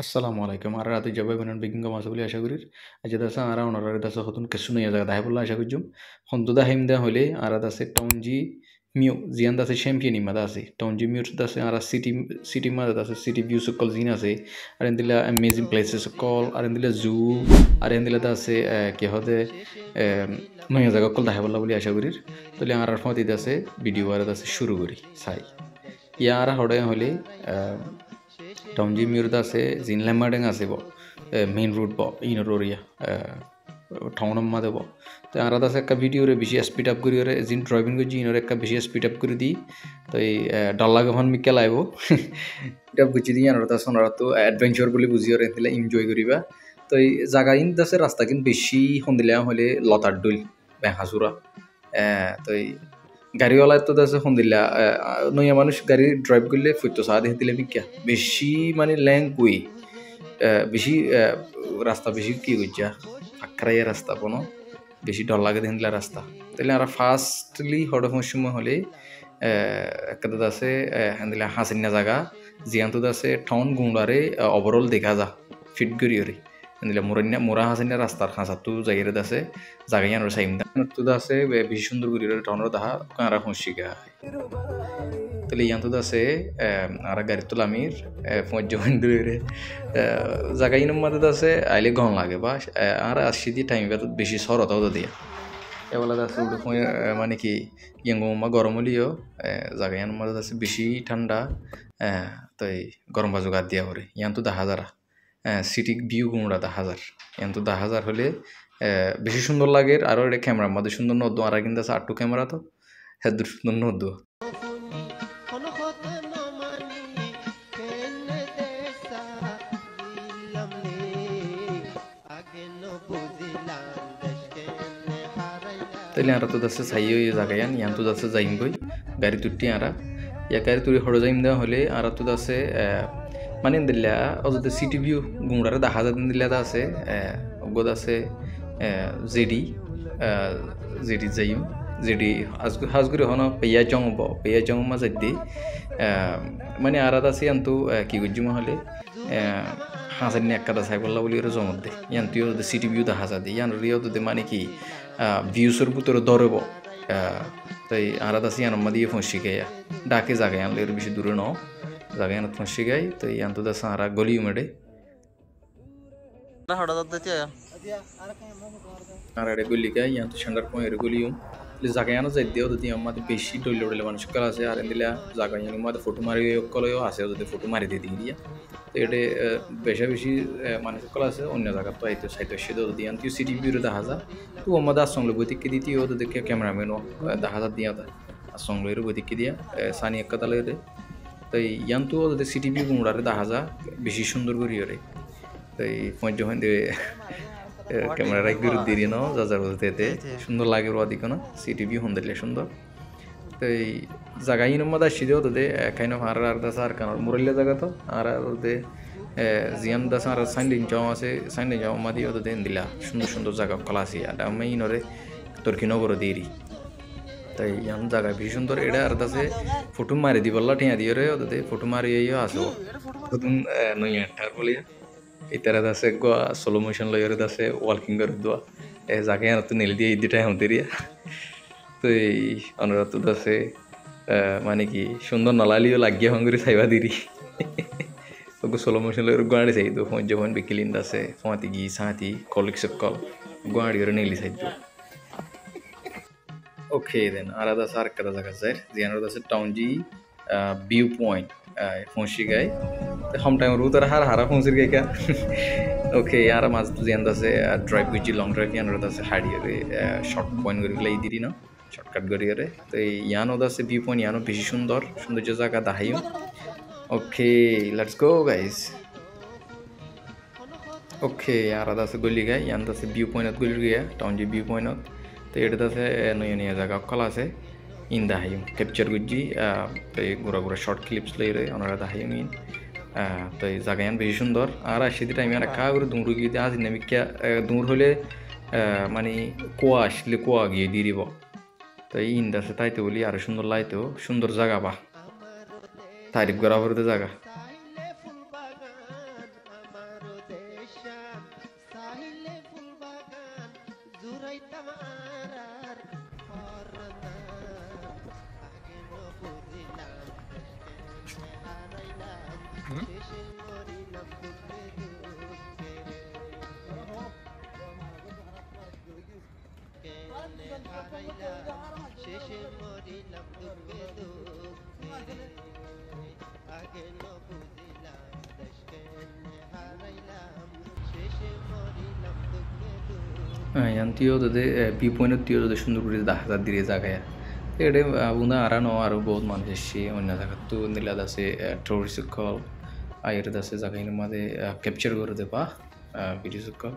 আসসালামু আলাইকুম আর রাতে জবাই বানান বেকিং কাম আছে বলে আশা করি আজ দাসা আর ওনার দাসা হতুন কিছু নয় জায়গা দাহে বলে আশা করছুম হন্তু দা হিম দা হলে আর দাসে টাউনজি মিউ জিয়ান দাসে চ্যাম্পিয়ন ইমাদা আছে টাউনজি মিউ দাসে আর সিটি মাদা দাসে সিটি ভিউ সকল জিন আছে আর এন্দিলা অ্যামেজিং প্লেসেস সকল আর এন্দিলা জু আর এন্দিলা দাসে কি হদে নয় জায়গা কল দাহে বলে আশা করি তাহলে আর ফতি দাসে ভিডিও আর দাসে শুরু করি সাই ইয়ারা হড়ে হলে টাউনজি মিউর দাসে জিন ল্যামার্ডেং আছে ব মেইন রোড ব ইনরোরিয়া টাউন মাদে ব তো আর দাসে একটা ভিডিওরে বেশি স্পিড আপ করি ওরে জিন ড্রাইভিং করছি ইনর একটা বেশি স্পিড আপ করে দিই তো এই ডাল্লা গহন মিকে লাইব এটা বুঝি দিই আর দাস ওনারা তো অ্যাডভেঞ্চার বলে বুঝি ওরে দিলে এনজয় করিবা তো এই জায়গা ইন দাসে রাস্তা কিন্তু বেশি সন্দিলা হলে লতার ডুল বেহাসুরা তো এই গাড়িওয়ালায় তো দাসে সন্দিলা নয়া মানুষ গাড়ি ড্রাইভ করলে ফুটতো সাদে দিলে মিকা বেশি মানে ল্যাঙ্গুই বেশি রাস্তা বেশি কি করছা আক্রাইয়া রাস্তা কোনো বেশি ডর লাগে দিলা রাস্তা তাহলে আর ফার্স্টলি হঠাৎ সময় হলে একটা আছে হ্যান্দিলা হাসিনা জায়গা জিয়ান্ত আছে টাউন গুন্ডারে ওভারঅল দেখা যা ফিট করি ওরে হ্যান্দিলা মোরা হাসিনা রাস্তার হাসাতো জায়গায় আছে জায়গায় আর সাইম তো আছে বেশি সুন্দর করি টাউনের দেখা আর হসিকা তাহলে ইয়ান্ত আছে আর গাড়ি তোলামির পঞ্চমন্দিরে জায়গা ইনম মাদে আছে আইলে ঘন লাগে বা আর আসি দিয়ে টাইম বেশি সরতাও দিয়া এবেলা আছে মানে কি ইয়াঙ্গমা গরম হলিও জায়গা ইয়ান মাদে আছে বেশি ঠান্ডা তো এই গরম বাজু গাদ দিয়া করে ইয়ান্ত 10,000 সিটি ভিউ গুমরা 10,000 ইয়ান্ত 10,000 হলে বেশি সুন্দর লাগে আরও এটা ক্যামেরার মধ্যে সুন্দর নদ্দু আর কিন্তু আছে 8 ক্যামেরা তো হ্যাঁ সুন্দর নদ্দু তাইলে আর তো দাসে চাই ওই জায়গায় ইয়ান তো দাসে যাইম বই গাড়ি তুটি আরা ইয়া গাড়ি তুলি হড়ো যাইম দেওয়া হলে আর তো দাসে মানে দিল্লা অযথা সিটি ভিউ গুমড়ারে 10,000 দিল্লা আছে অগদ আছে জেডি যাইম জেডি হাজগুড়ি হন পেয়া জং মাঝে দি মানে আর আছে ইয়ান্তু কি করছিম হলে হাজার একটা চাই বললা বলি ওরা জমত দে ইয়ান্তিও সিটি ভিউ 10,000 দি ইয়ান রিও তো মানে কি ভিউসের ভিতরে ধরব তাই আরাদ আছে ইয়ান দিয়ে ফসি গাইয়া ডাকে জায়গায় আনলে এর বেশি দূরে ন জায়গায় আনত ফসি গাই তো ইয়ান তো দাস আরা গলিও মেডে আর এটা গলি গাই ইয়ান তো ঠান্ডার পয়ের গলিও জায়গায় আনো যাই দিও যদি আমাদের বেশি ডইলে উড়লে মানুষ কাল আছে আর দিলা জায়গায় আমাদের ফটো মারি কলেও আছে যদি ফটো মারি দিয়ে দিয়া তো এটা বেশি মানুষ কল আছে অন্য জায়গা তো আইতে সাইতে সেদো যদি আনতিও সিটি ভিউরে 10,000 তো আমাদের আসংলে বইতিকে দিতিও তো দেখে ক্যামেরাম্যানও 10,000 দিয়া তা আসংলের বইতিকে দিয়া সানি একটা তালে তাই ইয়ান্তু যদি সিটি ভিউ গুমড়ারে 10,000 বেশি সুন্দর করি ওরে তাই পয়েন্ট যখন ক্যামেরা রাখবি দিয়ে ন যার বলতে সুন্দর লাগে ওদিক না সিটি ভিউ হন দিলে সুন্দর তো এই জায়গায় ইনম মাদা সিদেও তো দে খাইন আর দাস আর কানার মুরল্লা জায়গা তো আর দে জিয়ান দাস আর সাইন্ডিং যাও আছে সাইন্ডিং যাও মাদিও তো দেন দিলা সুন্দর সুন্দর জায়গা কলা আছে আর আমি ইনরে তোরকি নগর দেরি তাই ইয়ান জায়গা বেশি সুন্দর এটা আর দাসে ফটো মারি দি বললা ঠিয়া দিয়ে রে ওদের ফটো মারি আসো নতুন নয় আঠার বলিয়া ইতারা দাসে গোয়া সোলো মোশন লয়ের দাসে ওয়াকিং করে দোয়া জায়গায় আর তো নেল দিয়ে ইদিটাই আমাদের তো এই অনুরাধ দাসে মানে কি সুন্দর নলালিও লাগিয়ে হঙ্গরি চাইবা দিরি ওকে সোলো মোশন লয়ের গোয়াড়ি চাই তো যখন বিকিলিন দাসে ফাঁতি গি সাঁতি কলিক সকল গোয়াড়ি ওরে নেলি চাই তো ওকে দেন আর দাস আর একটা জায়গা যায় জিয়ানোর দাসে টাউনজি ভিউ পয়েন্ট ফসি গাই হম টাইম রু তার হারা ফসির গাই কা ওকে আর মাঝ তো জিয়ান দাসে ড্রাইভ করছি লং ড্রাইভ ইয়ানোর দাসে হাড়িয়ে শর্ট পয়েন্ট করে লাই দিদি না শর্টকাট গড়িয়ে তো ইয়ানো দাসে ভিউ পয়েন্ট ইয়ানো বেশি সৌন্দর্য জায়গা দাহাইও okay let's go guys okay আর দাসে গলি গাই ইয়ান দাসে ভিউ পয়েন্টত গলি গিয়া টাউনজি ভিউ পয়েন্টত তো এটা দাসে নয়া জায়গা কলা আছে ইন দাহাইম ক্যাপচার করছি তো গোড়া শর্ট ক্লিপস লইরে ওনারা দাহাইম ইন তো এই জায়গায় বেশি সুন্দর আর আসি টাইমে আর কা করে দৌড় গিয়ে আজ নামিকা দৌড় হলে মানে কুয়া আসলে কুয়া গিয়ে দিয়ে দিব তো এই ইন্দাসে তাইতে বলি আরো সুন্দর লাইতেও সুন্দর জায়গা বা তারিফ করা করতে জায়গা yantiyo de pipoint tiyo de sundur kuri dah dire jagaya ede abunda arano aru বহুত মানুষ এসে অন্য জায়গা তো নিলা দাসে টুরিস্ট কল আইরে দাসে জায়গা ইন মাদে ক্যাপচার করে দেবা ভিডিও কল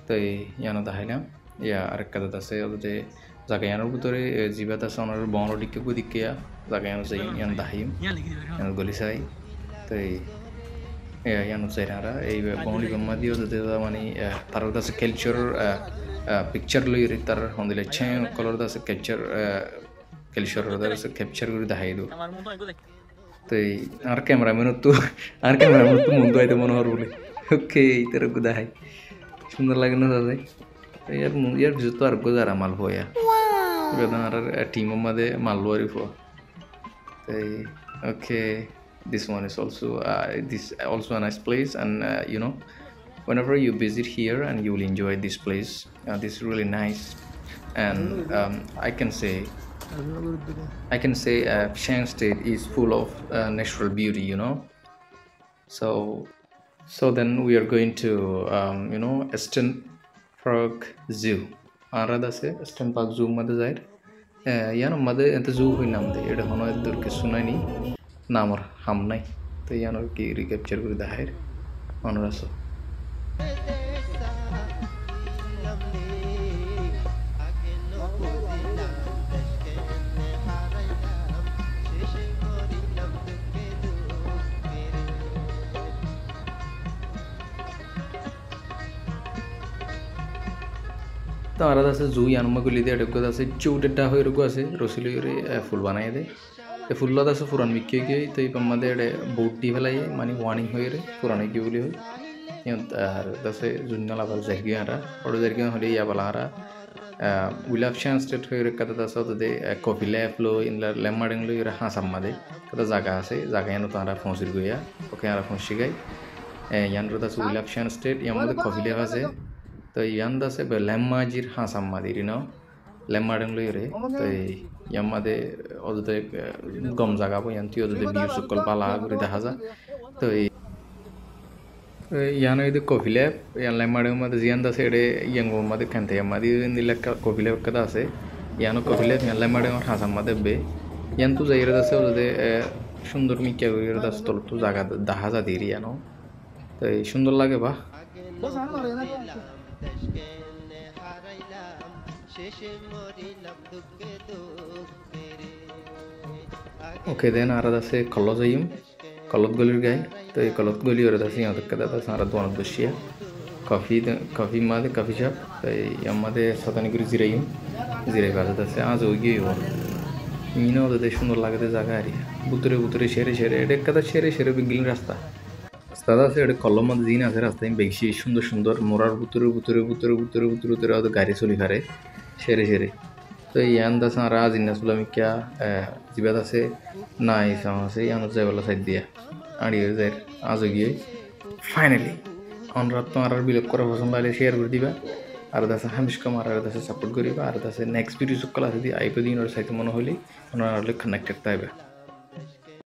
তো ইয়ানো দাহাইলাম ইয়া আরেকটা দাসে ওদে জায়গা ইয়ানোর ভিতরে জিবা দাসে ওনার বড় দিকে দিকে জায়গা ইয়ানো যাই ইয়ান দাহাইম ইয়ান গলিসাই তো ইয়ানো চাইরা এই বড় গম্মা দিও দে মানে তার দাসে কালচার পিকচার লই তার হন্দিলে ছে কলর দাসে কালচার দাসে ক্যাপচার করে দেখাই দো তো আর ক্যামেরাম্যান তো মন্দ আইতে মনে হর বলে ওকে ইতার দেখাই সুন্দর লাগে না দাদা ইয়ার ভিতর তো আর গোজারা মাল হইয়া আর টিম মাদে মাল লরি ফো তাই ওকে this one is also a nice place and whenever you visit here and you will enjoy this place this is really nice and I can say Chiang State is full of natural beauty so then we are going to Eastern Park Zoo arada se Eastern Park Zoo made jair yan made ente zoo hoi nam de eta hono dur ke sunai ni namor ham nai to yanor ki recapture kore dahair onoraso তো আলাদা আছে জু ইয়ানমা গুলি দিয়ে ডেকো আছে চৌটেটা হয়ে রগো আছে রসিলি রে ফুল বানাই দে এ ফুললা আছে পুরান মিকে গে তো এই পাম্মাদে এডে বউটি ফেলাই মানে ওয়ার্নিং হয়ে রে পুরানে কি বলি হয় আর দাসে জুন্নাল আবার জায়গা আরা বড় জায়গা হলে ইয়া বলা আরা উইল হ্যাভ চান্স স্টেট হয়ে রে কথা দাসা তো দে কফি ল্যাপ লো ইনলা লেমাডিং লো ইরা হাসাম্মা দে কথা জায়গা আছে জায়গা এনো তো আরা ফোনসির গইয়া ওকে আরা ফোনসি গাই ইয়ানরো দাসে উইল হ্যাভ চান্স স্টেট ইয়ামদে কফি ল্যাপ আছে তো ইয়ান দাসে লেম্মাজির হাসাম্মা দিরি নাও লেম্মাডিং লো ইরে তো ইয়ামাদে ওদে গম জায়গা বো ইয়ান তিও দে বিউ সকল পালা করে দেখা যা তো यानो इधर कॉफी लैब यान लैमाडे मध्य जियान दासे एडे यंगो मध्य कंते मध्य निला कॉफी लैब कदा से यानो कॉफी लैब यान लैमाडे और हासा मध्य बे यान तू जाइरे दासे ओदे सुंदर मिक्या गइरे दास तोल तू जागा दाहा जा दिरी यानो तो सुंदर लागे बा ओके देन आरा दासे कल्लो जाइम कलत गलिर गाय तो ये कलत गली और दासी यहाँ तक कदा था सारा दोनों बशिया कॉफी मादे कॉफी शॉप तो यहाँ मादे सतानी गुरी जिराई बाज़ दासे आज हो गई वो मीना होता है सुंदर लागते जागा आ रही बुतरे बुतरे शेरे एडे कदा शेरे बिगिल रास्ता दादा से एडे कलम मादे जीना से रास्ता इन बेगशी सुंदर मोरार बुतरे आदो गाड़ी चली फारे शेरे तो यान दास राज इन सुला में क्या जिबादा से नाई सामा से यान जाए वाला साइड दिया आड़ी जाए आज गए फाइनली ऑन रात तो आर बिलक करा पसंद वाले शेयर कर दिबा আর দাসে হামিশ কামার আর দাসে সাপোর্ট করিবা আর দাসে নেক্সট ভিডিও সকল আছে দি আইপি দিন আর সাইতে মনে হইলি ওনারা কানেক্টেড থাকবে